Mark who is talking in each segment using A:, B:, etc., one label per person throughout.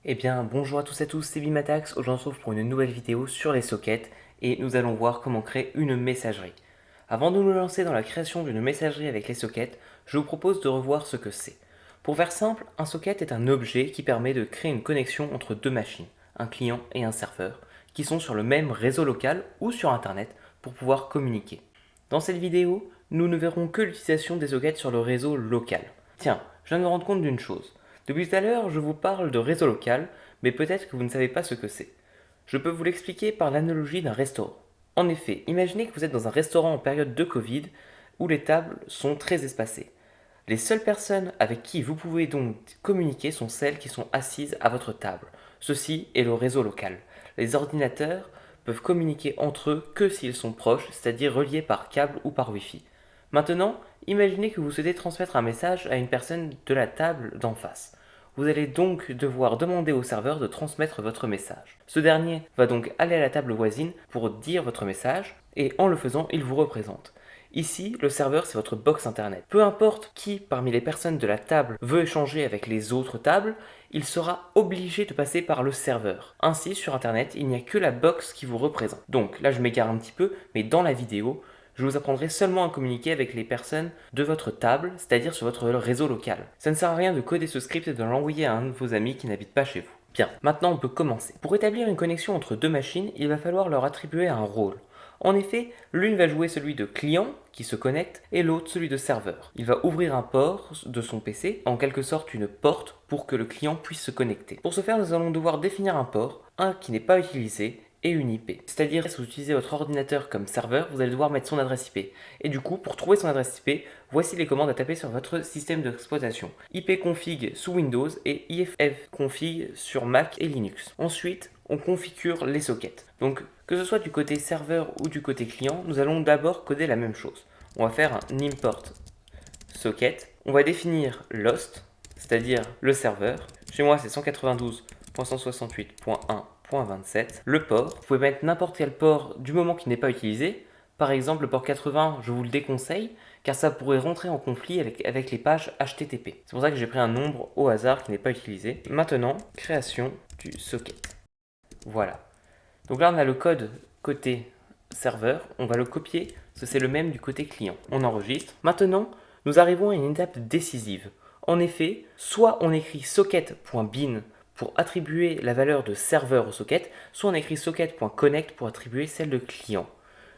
A: Eh bien, bonjour à tous et à tous, c'est Bimatax. Aujourd'hui, on se retrouve pour une nouvelle vidéo sur les sockets et nous allons voir comment créer une messagerie. Avant de nous lancer dans la création d'une messagerie avec les sockets, je vous propose de revoir ce que c'est. Pour faire simple, un socket est un objet qui permet de créer une connexion entre deux machines, un client et un serveur, qui sont sur le même réseau local ou sur Internet pour pouvoir communiquer. Dans cette vidéo, nous ne verrons que l'utilisation des sockets sur le réseau local. Tiens, je viens de me rendre compte d'une chose. Depuis tout à l'heure, je vous parle de réseau local, mais peut-être que vous ne savez pas ce que c'est. Je peux vous l'expliquer par l'analogie d'un restaurant. En effet, imaginez que vous êtes dans un restaurant en période de Covid où les tables sont très espacées. Les seules personnes avec qui vous pouvez donc communiquer sont celles qui sont assises à votre table. Ceci est le réseau local. Les ordinateurs peuvent communiquer entre eux que s'ils sont proches, c'est-à-dire reliés par câble ou par Wi-Fi. Maintenant, imaginez que vous souhaitez transmettre un message à une personne de la table d'en face. Vous allez donc devoir demander au serveur de transmettre votre message. Ce dernier va donc aller à la table voisine pour dire votre message et en le faisant, il vous représente. Ici, le serveur, c'est votre box internet. Peu importe qui parmi les personnes de la table veut échanger avec les autres tables, il sera obligé de passer par le serveur. Ainsi, sur internet, il n'y a que la box qui vous représente. Donc là, je m'égare un petit peu, mais dans la vidéo, je vous apprendrai seulement à communiquer avec les personnes de votre table, c'est-à-dire sur votre réseau local. Ça ne sert à rien de coder ce script et de l'envoyer à un de vos amis qui n'habite pas chez vous. Bien, maintenant on peut commencer. Pour établir une connexion entre deux machines, il va falloir leur attribuer un rôle. En effet, l'une va jouer celui de client, qui se connecte, et l'autre celui de serveur. Il va ouvrir un port de son PC, en quelque sorte une porte, pour que le client puisse se connecter. Pour ce faire, nous allons devoir définir un port, un qui n'est pas utilisé, et une IP. C'est-à-dire, si vous utilisez votre ordinateur comme serveur, vous allez devoir mettre son adresse IP. Et du coup, pour trouver son adresse IP, voici les commandes à taper sur votre système d'exploitation. ipconfig sous Windows et ifconfig sur Mac et Linux. Ensuite, on configure les sockets. Donc, que ce soit du côté serveur ou du côté client, nous allons d'abord coder la même chose. On va faire un import socket. On va définir l'host, c'est-à-dire le serveur. Chez moi, c'est 192.168.1.27. Le port, vous pouvez mettre n'importe quel port du moment qu'il n'est pas utilisé. Par exemple, le port 80, je vous le déconseille, car ça pourrait rentrer en conflit avec les pages HTTP. C'est pour ça que j'ai pris un nombre au hasard qui n'est pas utilisé. Maintenant, création du socket. Voilà. Donc là, on a le code côté serveur. On va le copier, parce que c'est le même du côté client. On enregistre. Maintenant, nous arrivons à une étape décisive. En effet, soit on écrit socket.bin pour attribuer la valeur de serveur au socket, soit on écrit socket.connect pour attribuer celle de client.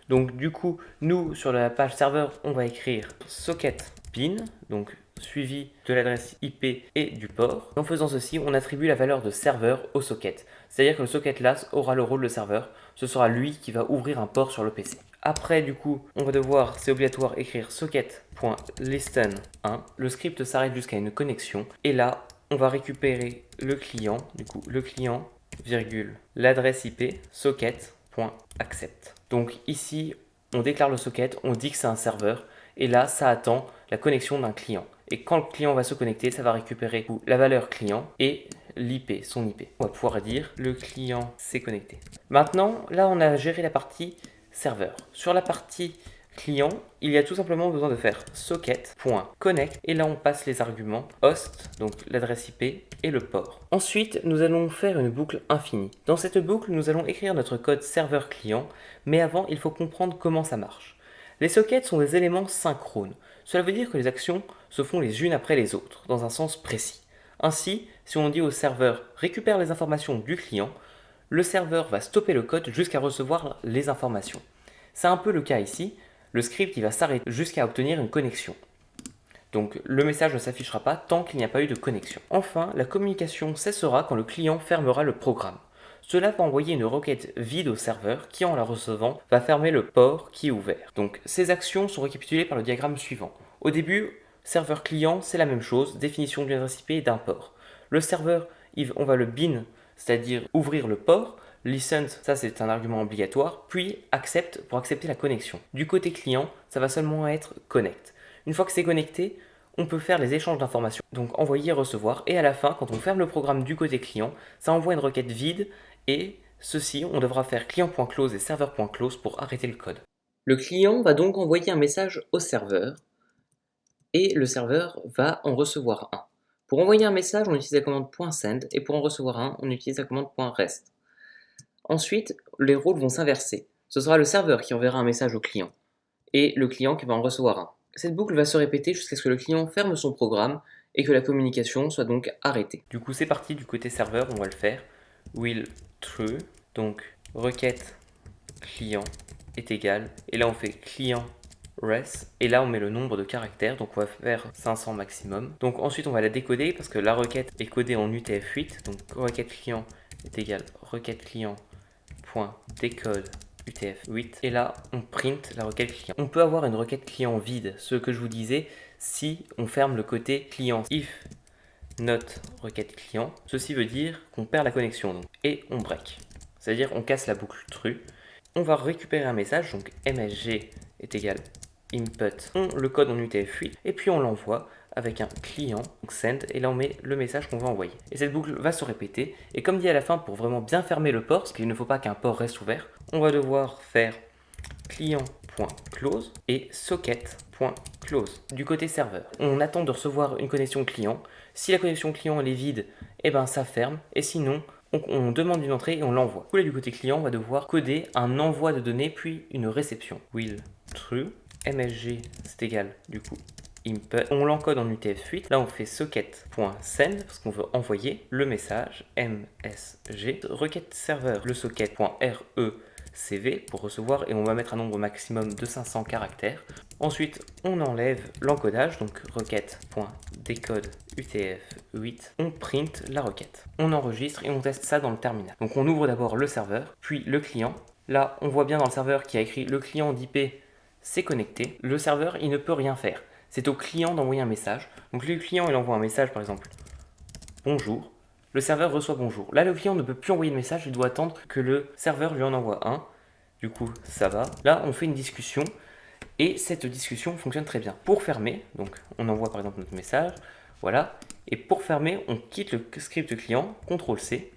A: Donc du coup, nous, sur la page serveur, on va écrire socket.bin, donc suivi de l'adresse IP et du port. En faisant ceci, on attribue la valeur de serveur au socket. C'est-à-dire que le socket là aura le rôle de serveur. Ce sera lui qui va ouvrir un port sur le PC. Après, du coup, on va devoir, c'est obligatoire, écrire socket.listen1. Le script s'arrête jusqu'à une connexion. Et là, on va récupérer le client, du coup, le client, virgule, l'adresse IP, socket.accept. Donc ici, on déclare le socket, on dit que c'est un serveur. Et là, ça attend la connexion d'un client. Et quand le client va se connecter, ça va récupérer la valeur client et l'IP, son IP. On va pouvoir dire le client s'est connecté. Maintenant, là, on a géré la partie serveur. Sur la partie client, il y a tout simplement besoin de faire socket.connect et là on passe les arguments host, donc l'adresse IP et le port. Ensuite, nous allons faire une boucle infinie. Dans cette boucle, nous allons écrire notre code serveur client, mais avant, il faut comprendre comment ça marche. Les sockets sont des éléments synchrones. Cela veut dire que les actions se font les unes après les autres, dans un sens précis. Ainsi, si on dit au serveur récupère les informations du client, le serveur va stopper le code jusqu'à recevoir les informations. C'est un peu le cas ici. Le script il va s'arrêter jusqu'à obtenir une connexion. Donc le message ne s'affichera pas tant qu'il n'y a pas eu de connexion. Enfin, la communication cessera quand le client fermera le programme. Cela va envoyer une requête vide au serveur qui, en la recevant, va fermer le port qui est ouvert. Donc ces actions sont récapitulées par le diagramme suivant. Au début, serveur client, c'est la même chose, définition d'une adresse IP et d'un port. Le serveur, on va le bin, c'est-à-dire ouvrir le port. Listen, ça c'est un argument obligatoire, puis accept pour accepter la connexion. Du côté client, ça va seulement être connect. Une fois que c'est connecté, on peut faire les échanges d'informations, donc envoyer et recevoir, et à la fin, quand on ferme le programme du côté client, ça envoie une requête vide, et ceci, on devra faire client.close et serveur.close pour arrêter le code. Le client va donc envoyer un message au serveur, et le serveur va en recevoir un. Pour envoyer un message, on utilise la commande .send et pour en recevoir un, on utilise la commande .rest. Ensuite, les rôles vont s'inverser. Ce sera le serveur qui enverra un message au client et le client qui va en recevoir un. Cette boucle va se répéter jusqu'à ce que le client ferme son programme et que la communication soit donc arrêtée. Du coup, c'est parti du côté serveur, on va le faire. Will true, donc requête client est égal, et là on fait client res, et là on met le nombre de caractères, donc on va faire 500 maximum. Donc ensuite on va la décoder parce que la requête est codée en UTF-8, donc requête client est égal requête client point décode UTF-8, et là on print la requête client. On peut avoir une requête client vide, ce que je vous disais, si on ferme le côté client. If not requête client, ceci veut dire qu'on perd la connexion donc, et on break, c'est-à-dire on casse la boucle true. On va récupérer un message, donc msg est égal input, on le code en UTF-8 et puis on l'envoie avec un client, donc send, et là on met le message qu'on va envoyer. Et cette boucle va se répéter, et comme dit à la fin, pour vraiment bien fermer le port, parce qu'il ne faut pas qu'un port reste ouvert, on va devoir faire client.close et socket.close du côté serveur. On attend de recevoir une connexion client. Si la connexion client elle est vide, et ben ça ferme, et sinon on demande une entrée et on l'envoie. Du côté client, on va devoir coder un envoi de données puis une réception. Will true, msg c'est égal du coup input, on l'encode en UTF-8, là on fait socket.send parce qu'on veut envoyer le message msg, requête serveur, le socket.recv pour recevoir, et on va mettre un nombre maximum de 500 caractères. Ensuite on enlève l'encodage, donc requête.decode UTF-8, on print la requête, on enregistre et on teste ça dans le terminal. Donc on ouvre d'abord le serveur, puis le client. Là on voit bien dans le serveur qui a écrit le client d'IP s'est connecté. Le serveur il ne peut rien faire. C'est au client d'envoyer un message. Donc le client il envoie un message par exemple bonjour. Le serveur reçoit bonjour. Là le client ne peut plus envoyer de message, il doit attendre que le serveur lui en envoie un. Du coup ça va. Là on fait une discussion et cette discussion fonctionne très bien. Pour fermer, donc on envoie par exemple notre message, voilà. Et pour fermer, on quitte le script client, CTRL-C.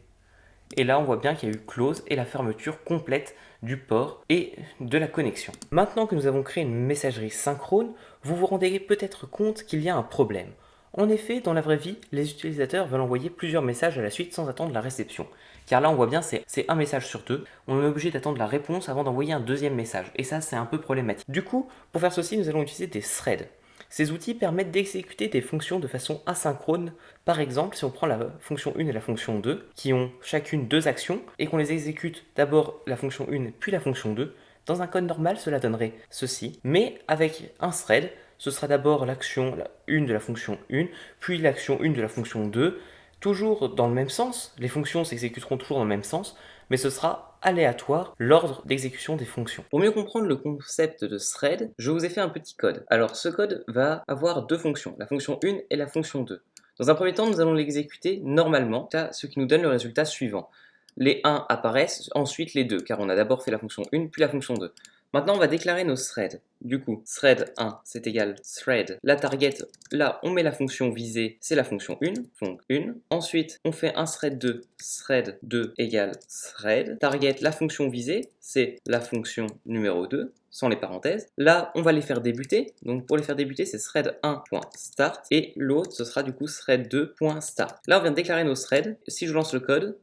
A: Et là on voit bien qu'il y a eu close et la fermeture complète du port et de la connexion. Maintenant que nous avons créé une messagerie synchrone, vous vous rendez peut-être compte qu'il y a un problème. En effet, dans la vraie vie, les utilisateurs veulent envoyer plusieurs messages à la suite sans attendre la réception. Car là on voit bien c'est un message sur deux, on est obligé d'attendre la réponse avant d'envoyer un deuxième message. Et ça c'est un peu problématique. Du coup, pour faire ceci, nous allons utiliser des threads. Ces outils permettent d'exécuter des fonctions de façon asynchrone. Par exemple, si on prend la fonction 1 et la fonction 2, qui ont chacune deux actions, et qu'on les exécute d'abord la fonction 1 puis la fonction 2, dans un code normal, cela donnerait ceci. Mais avec un thread, ce sera d'abord l'action 1 de la fonction 1, puis l'action 1 de la fonction 2, toujours dans le même sens. Les fonctions s'exécuteront toujours dans le même sens, mais ce sera aléatoire l'ordre d'exécution des fonctions. Pour mieux comprendre le concept de thread, je vous ai fait un petit code. Alors ce code va avoir deux fonctions, la fonction 1 et la fonction 2. Dans un premier temps, nous allons l'exécuter normalement, ce qui nous donne le résultat suivant. Les 1 apparaissent, ensuite les 2, car on a d'abord fait la fonction 1 puis la fonction 2. Maintenant, on va déclarer nos threads. Du coup, thread 1, c'est égal thread. La target, là, on met la fonction visée, c'est la fonction 1, donc 1. Ensuite, on fait un thread 2 égale thread. Target, la fonction visée, c'est la fonction numéro 2, sans les parenthèses. Là, on va les faire débuter. Donc, pour les faire débuter, c'est thread1.start. Et l'autre, ce sera du coup thread2.start. Là, on vient de déclarer nos threads. Si je lance le code,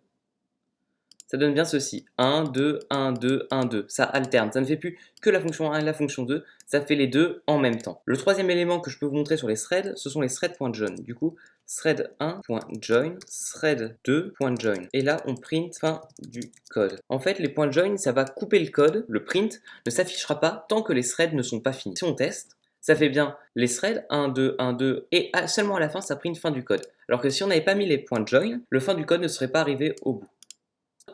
A: ça donne bien ceci, 1, 2, 1, 2, 1, 2, ça alterne, ça ne fait plus que la fonction 1 et la fonction 2, ça fait les deux en même temps. Le troisième élément que je peux vous montrer sur les threads, ce sont les thread.join. Du coup, thread1.join, thread2.join. Et là, on print fin du code. En fait, les points join, ça va couper le code, le print ne s'affichera pas tant que les threads ne sont pas finis. Si on teste, ça fait bien les threads 1, 2, 1, 2, et seulement à la fin, ça print fin du code. Alors que si on n'avait pas mis les points join, le fin du code ne serait pas arrivé au bout.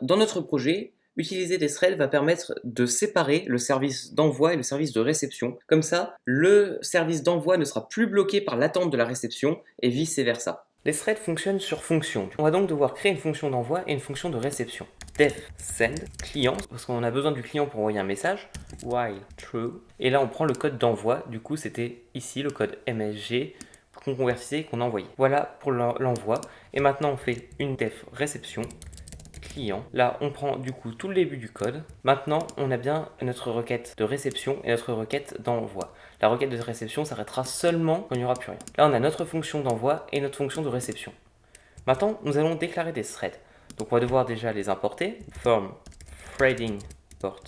A: Dans notre projet, utiliser des threads va permettre de séparer le service d'envoi et le service de réception. Comme ça, le service d'envoi ne sera plus bloqué par l'attente de la réception et vice-versa. Les threads fonctionnent sur fonction. On va donc devoir créer une fonction d'envoi et une fonction de réception. Def send client, parce qu'on a besoin du client pour envoyer un message, while true. Et là, on prend le code d'envoi. Du coup, c'était ici le code MSG qu'on convertissait et qu'on envoyait. Voilà pour l'envoi. Et maintenant, on fait une def réception client. Là, on prend du coup tout le début du code. Maintenant, on a bien notre requête de réception et notre requête d'envoi. La requête de réception s'arrêtera seulement quand il n'y aura plus rien. Là, on a notre fonction d'envoi et notre fonction de réception. Maintenant, nous allons déclarer des threads. Donc, on va devoir déjà les importer. Form threading port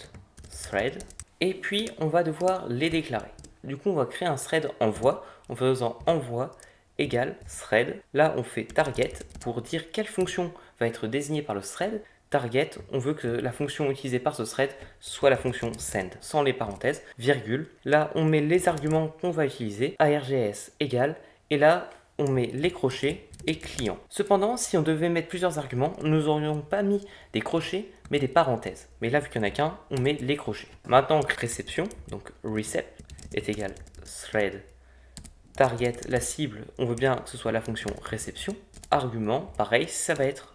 A: thread. Et puis, on va devoir les déclarer. Du coup, on va créer un thread envoi en faisant envoi égale thread. Là, on fait target pour dire quelle fonction va être désignée par le thread. Target, on veut que la fonction utilisée par ce thread soit la fonction send, sans les parenthèses, virgule. Là, on met les arguments qu'on va utiliser, args égale, et là, on met les crochets et client. Cependant, si on devait mettre plusieurs arguments, nous n'aurions pas mis des crochets, mais des parenthèses. Mais là, vu qu'il n'y en a qu'un, on met les crochets. Maintenant, réception, donc recep est égal thread target, la cible, on veut bien que ce soit la fonction réception. Argument, pareil, ça va être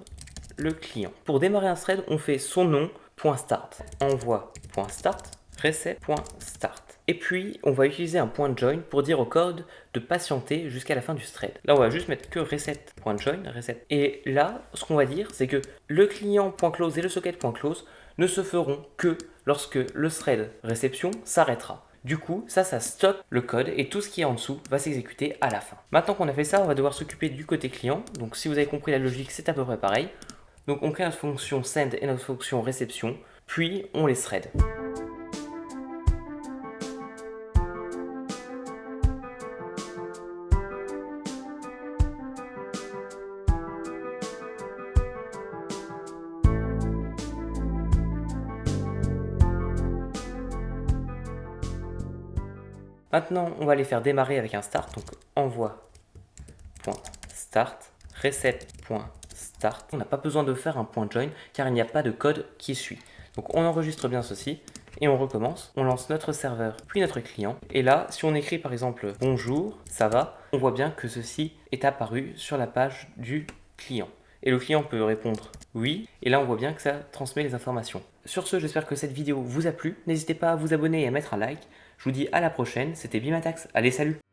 A: le client. Pour démarrer un thread, on fait son nom, .start, envoi.start, recep.start. Et puis, on va utiliser un .join pour dire au code de patienter jusqu'à la fin du thread. Là, on va juste mettre que reset.join, reset. Et là, ce qu'on va dire, c'est que le client.close et le socket.close ne se feront que lorsque le thread réception s'arrêtera. Du coup, ça stoppe le code et tout ce qui est en dessous va s'exécuter à la fin. Maintenant qu'on a fait ça, on va devoir s'occuper du côté client. Donc si vous avez compris la logique, c'est à peu près pareil. Donc on crée notre fonction send et notre fonction réception, puis on les thread. Maintenant, on va les faire démarrer avec un start, donc envoi.start, recep.start. On n'a pas besoin de faire un .join car il n'y a pas de code qui suit. Donc on enregistre bien ceci et on recommence. On lance notre serveur puis notre client. Et là, si on écrit par exemple bonjour, ça va, on voit bien que ceci est apparu sur la page du client. Et le client peut répondre oui, et là on voit bien que ça transmet les informations. Sur ce, j'espère que cette vidéo vous a plu. N'hésitez pas à vous abonner et à mettre un like. Je vous dis à la prochaine, c'était Bimatax. Allez, salut!